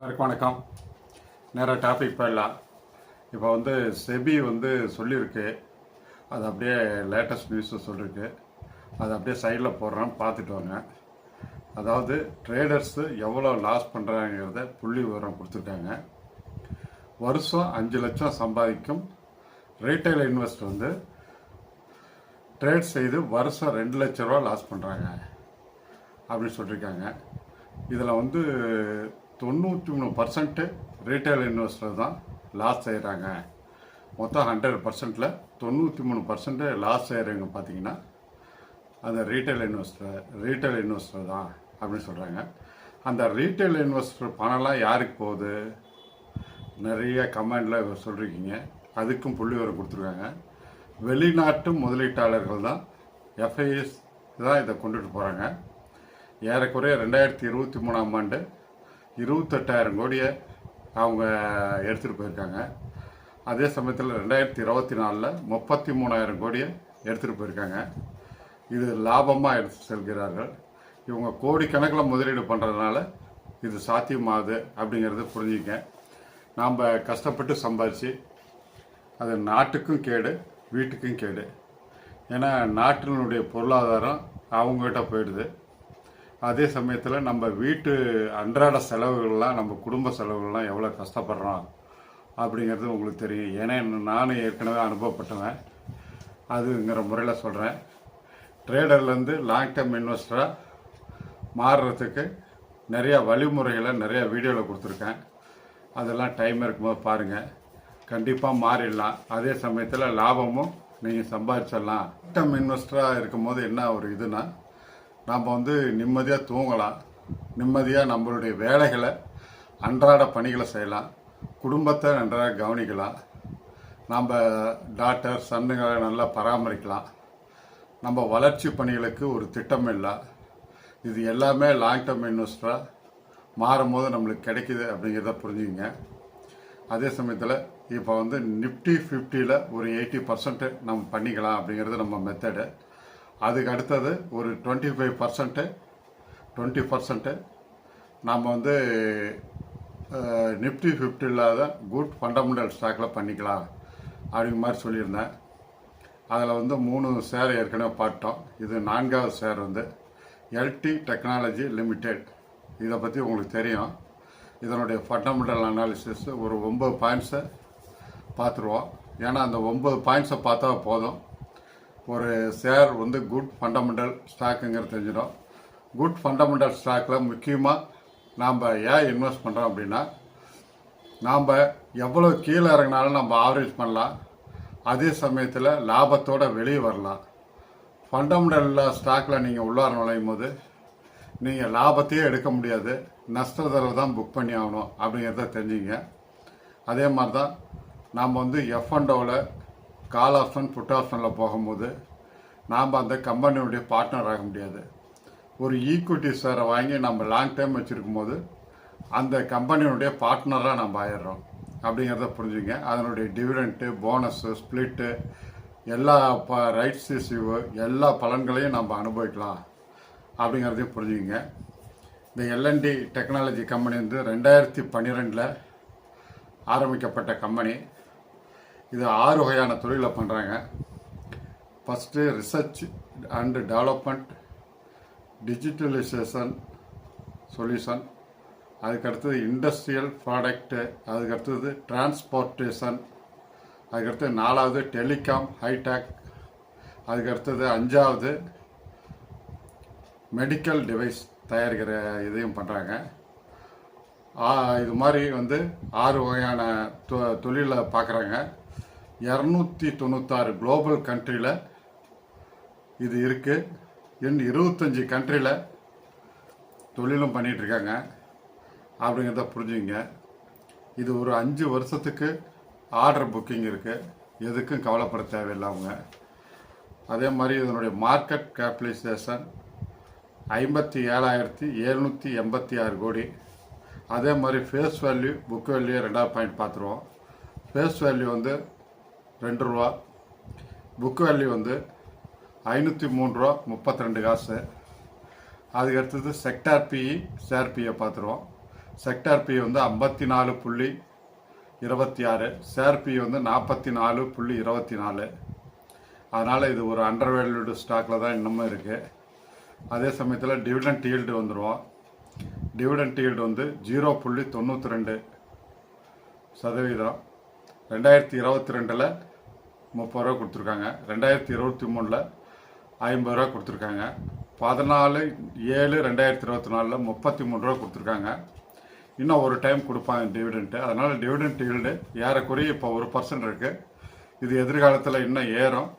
வணக்கம். நேராக டாபிக் போயிடலாம். இப்போ செபி சொல்லியிருக்கு. அது அப்படியே லேட்டஸ்ட் நியூஸை சொல்லியிருக்கு. அதை அப்படியே சைடில் போடுறோம், பார்த்துட்டு வாங்க. அதாவது ட்ரேடர்ஸு எவ்வளோ லாஸ் பண்ணுறாங்கிறத புள்ளி விவரம் கொடுத்துருக்காங்க. வருஷம் 5 லட்சம் சம்பாதிக்கும் ரீட்டைல் இன்வெஸ்டர் ட்ரேட் செய்து வருஷம் 2 லட்ச ரூபா லாஸ் பண்ணுறாங்க அப்படின்னு சொல்லியிருக்காங்க. இதில் 93% ரீட்டைல் இன்வெஸ்டர் தான் லாஸ் செய்கிறாங்க. மொத்தம் 100%ல் 93% லாஸ் செய்கிறவங்க பார்த்தீங்கன்னா அந்த ரீட்டைல் இன்வெஸ்டர் தான் அப்படின்னு சொல்கிறாங்க. அந்த ரீட்டைல் இன்வெஸ்டர் பணம்லாம் யாருக்கு போகுது? நிறைய கமெண்டில் சொல்லியிருக்கீங்க. அதுக்கும் புள்ளி விவரம் கொடுத்துருக்காங்க. வெளிநாட்டு முதலீட்டாளர்கள் தான், எஃப்ஐஎஸ் தான் இதை கொண்டுட்டு போகிறாங்க. ஏறக்குறைய 2023ஆம் ஆண்டு 28,000 கோடியை அவங்க எடுத்துகிட்டு போயிருக்காங்க. அதே சமயத்தில் 2024 33,000 கோடியை எடுத்துகிட்டு போயிருக்காங்க. இது லாபமாக எடுத்து செல்கிறார்கள். இவங்க கோடிக்கணக்கில் முதலீடு பண்ணுறதுனால இது சாத்தியமாகுது அப்படிங்கிறது புரிஞ்சுக்க. நாம் கஷ்டப்பட்டு சம்பாதிச்சு அது நாட்டுக்கும் கேடு, வீட்டுக்கும் கேடு. ஏன்னா நாட்டினுடைய பொருளாதாரம் அவங்ககிட்ட போயிடுது. அதே சமயத்தில் நம்ம வீட்டு அன்றாட செலவுகள்லாம், நம்ம குடும்ப செலவுகள்லாம் எவ்வளோ கஷ்டப்படுறோம் அப்படிங்கிறது உங்களுக்கு தெரியும். ஏன்னா நானும் ஏற்கனவே அனுபவப்பட்டவன். அதுங்கிற முறையில் சொல்கிறேன். ட்ரேடர்லேருந்து லாங் டேர்ம் இன்வெஸ்டராக மாறுறதுக்கு நிறையா வழிமுறைகளை நிறையா வீடியோவில் கொடுத்துருக்கேன். அதெல்லாம் டைம் இருக்கும்போது பாருங்கள். கண்டிப்பாக மாறிடலாம். அதே சமயத்தில் லாபமும் நீங்கள் சம்பாதிச்சிடலாம். லாங் டேர்ம் இன்வெஸ்டராக இருக்கும்போது என்ன ஒரு இதுனா, நாம் நிம்மதியாக தூங்கலாம், நிம்மதியாக நம்மளுடைய வேலைகளை, அன்றாட பணிகளை செய்யலாம், குடும்பத்தை நன்றாக கவனிக்கலாம், நம்ம டாக்டர் சன்னுங்களை நல்லா பராமரிக்கலாம், நம்ம வளர்ச்சி பணிகளுக்கு ஒரு திட்டம் இல்லை. இது எல்லாமே லாங் டேர்ம் இன்வெஸ்டராக மாறும்போது நம்மளுக்கு கிடைக்குது அப்படிங்கிறத புரிஞ்சுங்க. அதே சமயத்தில் இப்போ நிஃப்டி 50ல் ஒரு 80% நம்ம பண்ணிக்கலாம் அப்படிங்கிறது நம்ம மெத்தடு. அதுக்கு அடுத்தது ஒரு 20% நாம் நிஃப்டி 50 இல்லாத குட் ஃபண்டமெண்டல் ஸ்டாக்கில் பண்ணிக்கலாம் அப்படிங்கிற மாதிரி சொல்லியிருந்தேன். அதில் 3 ஷேர் ஏற்கனவே பார்த்தோம். இது 4வது ஷேர் எல்டி டெக்னாலஜி லிமிடெட். இதை பற்றி உங்களுக்கு தெரியும். இதனுடைய ஃபண்டமெண்டல் அனாலிசிஸ் ஒரு 9 பாயிண்ட்ஸை பார்த்துருவோம். ஏன்னா அந்த 9 பாயிண்ட்ஸை பார்த்தா போதும், ஒரு ஷேர் குட் ஃபண்டமெண்டல் ஸ்டாக்குங்கிறது தெரிஞ்சிடும். குட் ஃபண்டமெண்டல் ஸ்டாக்கில் முக்கியமாக நாம் ஏன் இன்வெஸ்ட் பண்ணுறோம் அப்படின்னா, நாம் எவ்வளோ கீழே இறங்கினாலும் நம்ம ஆவரேஜ் பண்ணலாம். அதே சமயத்தில் லாபத்தோடு வெளியே வரலாம். ஃபண்டமெண்டல் ஸ்டாக்கில் நீங்கள் உள்ளார நுழையும் போது நீங்கள் லாபத்தையே எடுக்க முடியாது, நஷ்டத்தில் தான் புக் பண்ணி ஆகணும் அப்படிங்கிறத தெரிஞ்சுங்க. அதே மாதிரி தான் நாம் எஃப்என்டோவில் கால் ஆப்ஷன், புட் ஆப்ஷனில் போகும்போது நாம் அந்த கம்பெனியுடைய பார்ட்னர் ஆக முடியாது. ஒரு ஈக்விட்டி ஷேரை வாங்கி நம்ம லாங் டைம் வச்சுருக்கும் போது அந்த கம்பெனியுடைய பார்ட்னராக நம்ம ஆயிடுறோம் அப்படிங்கிறத புரிஞ்சுங்க. அதனுடைய டிவிடெண்ட்டு, போனஸு, ஸ்ப்ளிட்டு, எல்லா ரைட்ஸ் இஷ்யூ, எல்லா பலன்களையும் நம்ம அனுபவிக்கலாம் அப்படிங்கிறதையும் புரிஞ்சுங்க. இந்த எல்என்டி டெக்னாலஜி கம்பெனி 2012 ஆரம்பிக்கப்பட்ட கம்பெனி. இது 6 வகையான தொழிலை பண்ணுறாங்க. First research and development, digitalisation solution, அதுக்கடுத்தது இண்டஸ்ட்ரியல் ப்ராடக்ட்டு, அதுக்கடுத்தது டிரான்ஸ்போர்ட்டேஷன், அதுக்கடுத்து 4வது டெலிகாம் ஹைடெக், அதுக்கடுத்தது 5வது மெடிக்கல் டிவைஸ் தயாரிக்கிற இதையும் பண்ணுறாங்க. இது மாதிரி 6 வகையான தொழிலை பார்க்குறாங்க. 296 குளோபல் கண்ட்ரியில் இது இருக்குது. இன்னும் 25 கண்ட்ரியில் தொழிலும் பண்ணிகிட்ருக்காங்க அப்படிங்கிறத புரிஞ்சுங்க. இது ஒரு 5 வருஷத்துக்கு ஆர்டர் புக்கிங் இருக்குது. எதுக்கும் கவலைப்பட தேவையில்லை அவங்க. அதே மாதிரி இதனுடைய மார்க்கெட் கேபிடலைசேஷன் 57,786 கோடி. அதே மாதிரி ஃபேஸ் வேல்யூ, புக் வேல்யூ 2வது பாயிண்ட் பார்த்துருவோம். ஃபேஸ் வேல்யூ 2 ரூபா, புக் வேல்யூ 503 ரூபா 32 காசு. அதுக்கடுத்தது செக்டார் பிஇ, ஷேர் பியை பார்த்துருவோம். செக்டார் பி வந்து 54.26, ஷேர் பி வந்து 44.24. அதனால் இது ஒரு அண்டர் வேல்யூடு ஸ்டாக்கில் தான் இன்னமும் இருக்குது. அதே சமயத்தில் டிவிடெண்ட் ஈல்டு வந்துடுவோம். டிவிடெண்ட் ஈல்டு வந்து 0.92%. 2022 30 ரூபா கொடுத்துருக்காங்க, 2023 50 ரூபா கொடுத்துருக்காங்க, 14/7/2024 33 ரூபா கொடுத்துருக்காங்க. இன்னும் ஒரு டைம் கொடுப்பாங்க டிவிடெண்ட்டு. அதனால் டிவிடெண்ட் ஈல்டு ஏறக்குறைய இப்போ 1% இருக்குது. இது எதிர்காலத்தில் இன்னும் ஏறும்.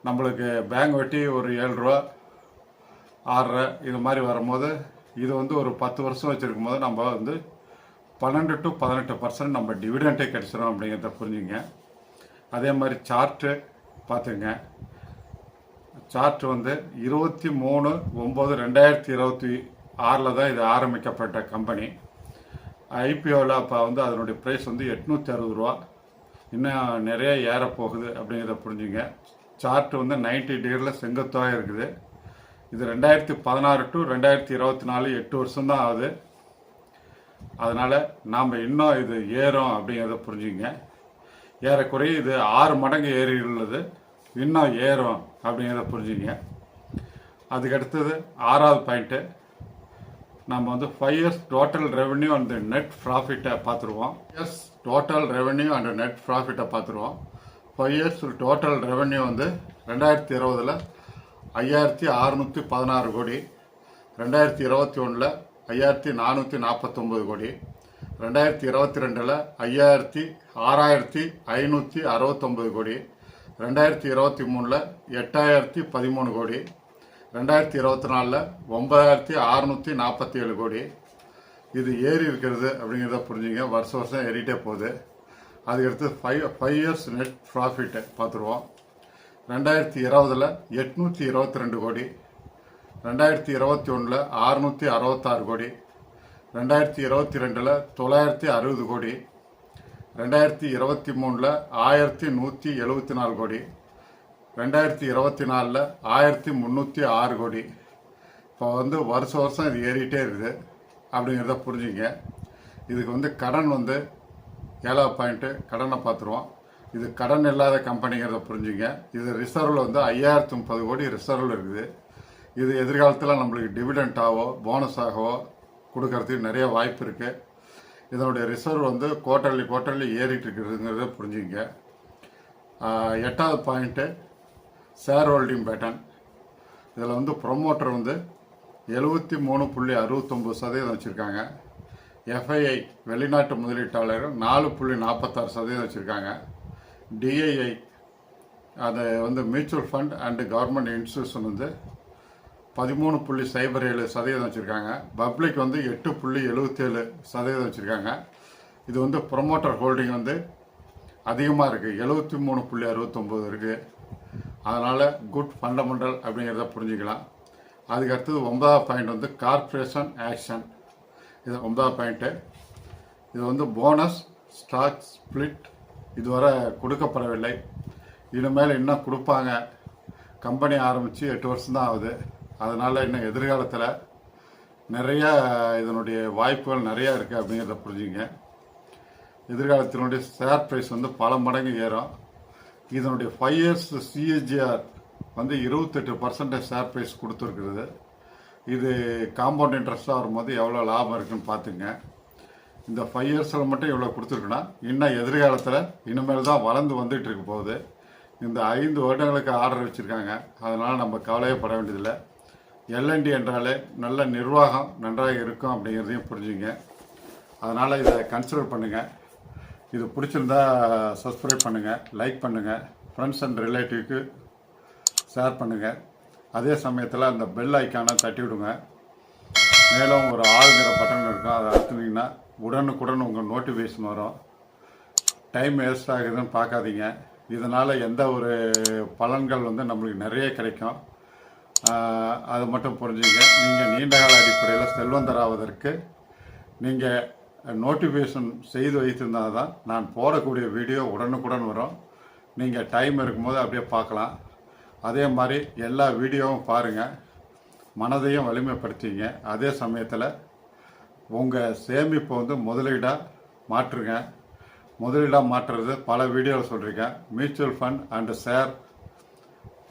நம்மளுக்கு பேங்க் வட்டி ஒரு 7 ரூபா 6 ரூபா இது மாதிரி வரும்போது இது வந்து ஒரு 10 வருஷம் வச்சுருக்கும் போது நம்ம வந்து 12 to 18% நம்ம டிவிடெண்ட்டே கிடைச்சிடும் அப்படிங்கிறத புரிஞ்சுங்க. அதே மாதிரி சார்ட்டு பார்த்துங்க. சார்ட் வந்து 23/9/2026 தான் இது ஆரம்பிக்கப்பட்ட கம்பெனி. ஐபிஓவில் அப்போ வந்து அதனுடைய ப்ரைஸ் வந்து 860 ரூபா. இன்னும் நிறைய ஏறப்போகுது அப்படிங்கிறத புரிஞ்சுங்க. சார்ட் வந்து 90 டிகிரியில் செங்குத்தாக இருக்குது. இது 2016 to 2024 8 வருஷம் தான் ஆகுது. அதனால் நாம் இன்னும் இது ஏறும் அப்படிங்கிறத புரிஞ்சுங்க. ஏறக்குறைய இது 6 மடங்கு ஏறி உள்ளது, இன்னும் ஏறும் அப்படிங்கிறத புரிஞ்சுங்க. அதுக்கடுத்தது 6வது பாயிண்ட்டு, நம்ம வந்து 5 years total revenue and net ப்ராஃபிட்டை பார்த்துருவோம். டோட்டல் ரெவென்யூ அண்ட் நெட் ப்ராஃபிட்டை பார்த்துருவோம். 5 years டோட்டல் ரெவென்யூ வந்து 2020 5,616 கோடி, 2021 5,449 கோடி, 2022 6,569 கோடி, 2023 8,013 கோடி, 2024 9,647 கோடி. இது ஏறி இருக்கிறது அப்படிங்கிறத புரிஞ்சுங்க. வருஷம் வருஷம் ஏறிட்டே போகுது. அதுக்கடுத்து 5 years நெட் ப்ராஃபிட்டை பார்த்துருவோம். 2020 822 கோடி, 2021 666 கோடி, 2022 960 கோடி, 2023 1174 கோடி, 2024 1306 கோடி. இப்போ வந்து வருஷம் வருஷம் இது ஏறிட்டே இருக்குது அப்படிங்கிறத புரிஞ்சுங்க. இதுக்கு வந்து கடன் வந்து 7வது பாயிண்ட்டு கடனை பார்த்துருவோம். இது கடன் இல்லாத கம்பெனிங்கிறத புரிஞ்சுங்க. இது ரிசர்வில் வந்து 5030 கோடி ரிசர்வில் இருக்குது. இது எதிர்காலத்தில் நம்மளுக்கு டிவிடெண்ட்டாகவோ போனஸாகவோ கொடுக்கறதுக்கு நிறைய வாய்ப்பு இருக்குது. இதனுடைய ரிசர்வ் வந்து குவார்ட்டர்லி ஏறிட்டு இருக்கிறதுங்கிறத புரிஞ்சுங்க. 8வது பாயிண்ட்டு ஷேர் ஹோல்டிங் பேட்டர்ன். இதில் வந்து ப்ரொமோட்டர் வந்து 73.69% வச்சுருக்காங்க. எஃப்ஐஐ வெளிநாட்டு முதலீட்டாளர்கள் 4.46% வச்சுருக்காங்க. டிஐஐ அதை வந்து mutual fund and government institution வந்து 13.07% வச்சுருக்காங்க. பப்ளிக் வந்து 8.77% வச்சுருக்காங்க. இது வந்து ப்ரொமோட்டர் ஹோல்டிங் வந்து அதிகமாக இருக்குது, 73.69 இருக்குது. அதனால் குட் ஃபண்டமெண்டல் அப்படிங்கிறத புரிஞ்சுக்கலாம். அதுக்கடுத்தது 9வது பாயிண்ட் வந்து கார்ப்பரேஷன் ஆக்ஷன். இது 9வது பாயிண்ட்டு. இது வந்து போனஸ் ஸ்டாக் ஸ்பிளிட் இதுவரை கொடுக்கப்படவில்லை. இனிமேல் இன்னும் கொடுப்பாங்க. கம்பெனி ஆரம்பித்து 8 வருஷம் தான் ஆகுது. அதனால் இன்னும் எதிர்காலத்தில் நிறைய இதனுடைய வாய்ப்புகள் நிறையா இருக்குது அப்படிங்கிறத புரிஞ்சுங்க. எதிர்காலத்தினுடைய ஷேர் ப்ரைஸ் வந்து பல மடங்கு ஏறும். இதனுடைய 5 years சிஏஜிஆர் வந்து 28% ஷேர் ப்ரைஸ் கொடுத்துருக்குறது. இது காம்பவுண்ட் இன்ட்ரெஸ்ட்டாக வரும்போது எவ்வளோ லாபம் இருக்குன்னு பார்த்துங்க. இந்த 5 yearsல மட்டும் இவ்வளோ கொடுத்துருக்குன்னா இன்னும் எதிர்காலத்தில் இனிமேல் தான் வளர்ந்து வந்துட்டு இருக்க போகுது. இந்த 5 வருடங்களுக்கு ஆர்டர் வச்சுருக்காங்க. அதனால் நம்ம கவலையப்பட வேண்டியதில்லை. எல்என்டி என்றாலே நல்ல நிர்வாகம் நன்றாக இருக்கும் அப்படிங்கிறதையும் புரிஞ்சுங்க. அதனால் இதை கன்சிடர் பண்ணுங்கள். இது பிடிச்சிருந்தா சப்ஸ்கிரைப் பண்ணுங்கள், லைக் பண்ணுங்கள், ஃப்ரெண்ட்ஸ் அண்ட் ரிலேட்டிவ்க்கு ஷேர் பண்ணுங்கள். அதே சமயத்தில் அந்த பெல் ஐக்கானை தட்டி விடுங்க. மேலும் ஒரு ஆளுங்கிற பட்டன் இருக்கும், அதை அழுத்தினீங்கன்னா உடனுக்குடன் உங்கள் நோட்டிஃபிகேஷன் வரும். டைம் வேஸ்ட் ஆகுதுன்னு பார்க்காதீங்க. இதனால் எந்த ஒரு பலன்கள் வந்து நம்மளுக்கு நிறைய கிடைக்கும். அது மட்டும் புரிஞ்சுங்க. நீங்கள் நீண்டகால அடிப்படையில் செல்வந்தராவதற்கு நீங்கள் நோட்டிஃபிகேஷன் செய்து வைத்திருந்தால் தான் நான் போடக்கூடிய வீடியோ உடனுக்குடன் வரும். நீங்கள் டைம் இருக்கும்போது அப்படியே பார்க்கலாம். அதே மாதிரி எல்லா வீடியோவும் பாருங்கள், மனதையும் வலிமைப்படுத்திங்க. அதே சமயத்தில் உங்கள் சேமிப்பை வந்து முதலீடாக மாற்றுங்க. முதலீடாக மாற்றுறது பல வீடியோவில் சொல்லியிருக்கேன். மியூச்சுவல் ஃபண்ட் அண்டு ஷேர்,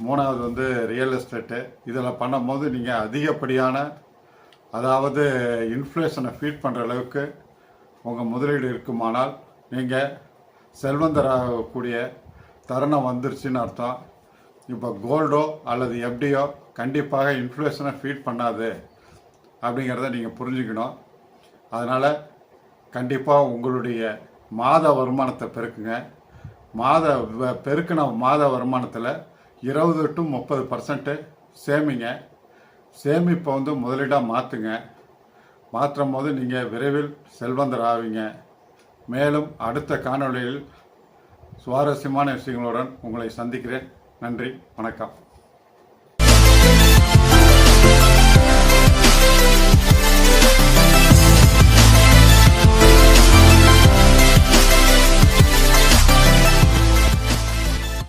மூணாவது வந்து ரியல் எஸ்டேட்டு. இதில் பண்ணும்போது நீங்கள் அதிகப்படியான, அதாவது இன்ஃப்ளேஷனை ஃபீட் பண்ணுற அளவுக்கு உங்கள் முதலீடு இருக்குமானால் நீங்கள் செல்வந்தராகக்கூடிய தருணம் வந்துருச்சுன்னு அர்த்தம். இப்போ கோல்டோ அல்லது எஃப்டியோ கண்டிப்பாக இன்ஃப்ளேஷனை ஃபீட் பண்ணாது அப்படிங்கிறத நீங்கள் புரிஞ்சுக்கணும். அதனால் கண்டிப்பாக உங்களுடைய மாத வருமானத்தை பெருக்குங்க. பெருக்கின மாத வருமானத்தில் 20 to 30% சேமிங்க. சேமிப்பை வந்து முதலீடாக மாற்றுங்க. மாற்றும் போது நீங்கள் விரைவில் செல்வந்தர் ஆவீங்க. மேலும் அடுத்த காணொளியில் சுவாரஸ்யமான விஷயங்களுடன் உங்களை சந்திக்கிறேன். நன்றி, வணக்கம்.